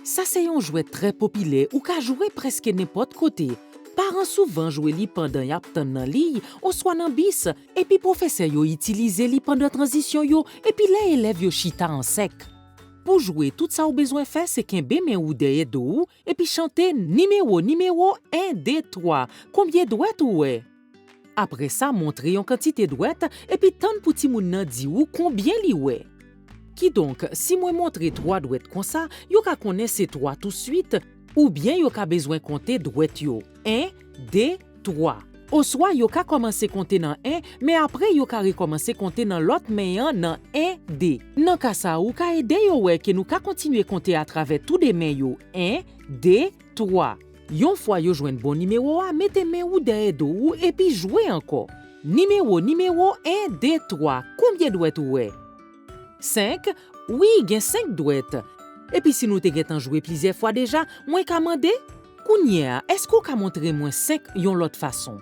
Ça c'est un jouet très populaire ou ka jouer presque n'importe côté. Parents souvent jouer li pendant y ap tan nan li ou soit nan bis et puis professeur yo utiliser li pendant transition yo et puis les élèves yo chita en sec. Pour jouer, tout ça ou besoin faire c'est qu'un men ou derrière dos et puis chanter numéro 1 2 3. Combien douette ou ouais? Après ça, montrer une quantité douette et puis tant pour ti moun nan di ou combien li ouais. Qui donc, si moi montrer 3 douettes comme ça, yo ka connaître ces 3 tout de suite ou bien yo ka besoin compter douette yo. 1 2 3. Ou soit yo ka commencer compter dans 1 mais après yo ka recommencer compter dans l'autre main dans 1 2. Nan ka ça ou ka aider yo ouais que nous ka continuer compter à travers tous des mains yo. 1 2 3. Yon fois yo joine bon numéro a, mettez main ou derrière dos et puis jouez encore. Numéro 1 2 3. Combien douette ouais? 5? Oui, gen 5 douettes. Et puis si nous te getan joué plusieurs fois déjà, moi ka mande, kounya, est-ce qu'on ka montre moi 5 yon l'autre façon?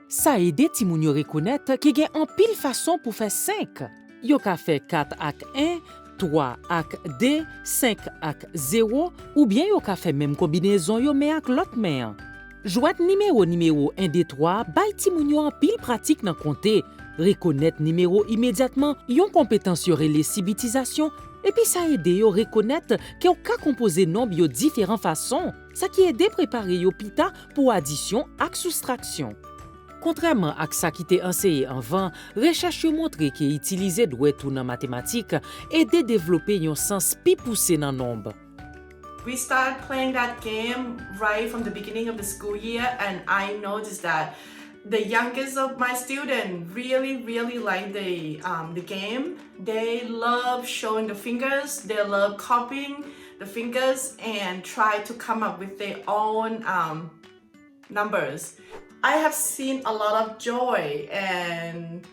Ça aide ti moun yo reconnaître que gen en pile façon pour faire 5. Yo ka fait 4 ak 1, 3 ak 2, 5 ak 0 ou bien yo ka fait même combinaison yo mais ak l'autre main. Jouet numéro 1 2 3, bay ti moun yo en pile pratique nan compter. Reconnaître numéro immédiatement, yon compétence yo relé civitisation et puis ça aide yo reconnaître que yon ka composer nombre yo différentes façons, ça qui aide préparer yo pita pour addition ak soustraction. Contrairement à ça qui t'est enseigné avant, recherche yo montre que utiliser douette ou dans mathématiques aide développer yon sens pi poussé dans nombre. We started playing that game right from the beginning of the school year, and I noticed that the youngest of my students really like the game. They love showing the fingers. They love copying the fingers and try to come up with their own numbers. I have seen a lot of joy and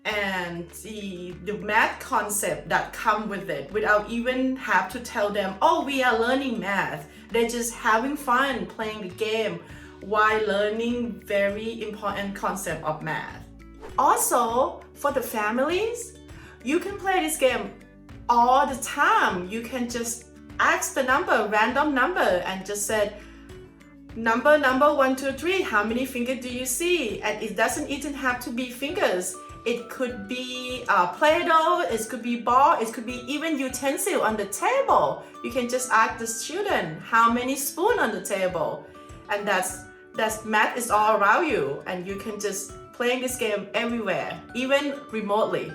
the math concept that come with it without even have to tell them, oh, we are learning math. They're just having fun playing the game while learning very important concept of math. Also, for the families, you can play this game all the time. You can just ask the number, random number, and just say, number 1 2 3, how many fingers do you see? And it doesn't even have to be fingers. It could be Play-Doh, it could be ball, it could be even utensil on the table. You can just ask the student how many spoon on the table. And that's math is all around you, and you can just play this game everywhere, even remotely.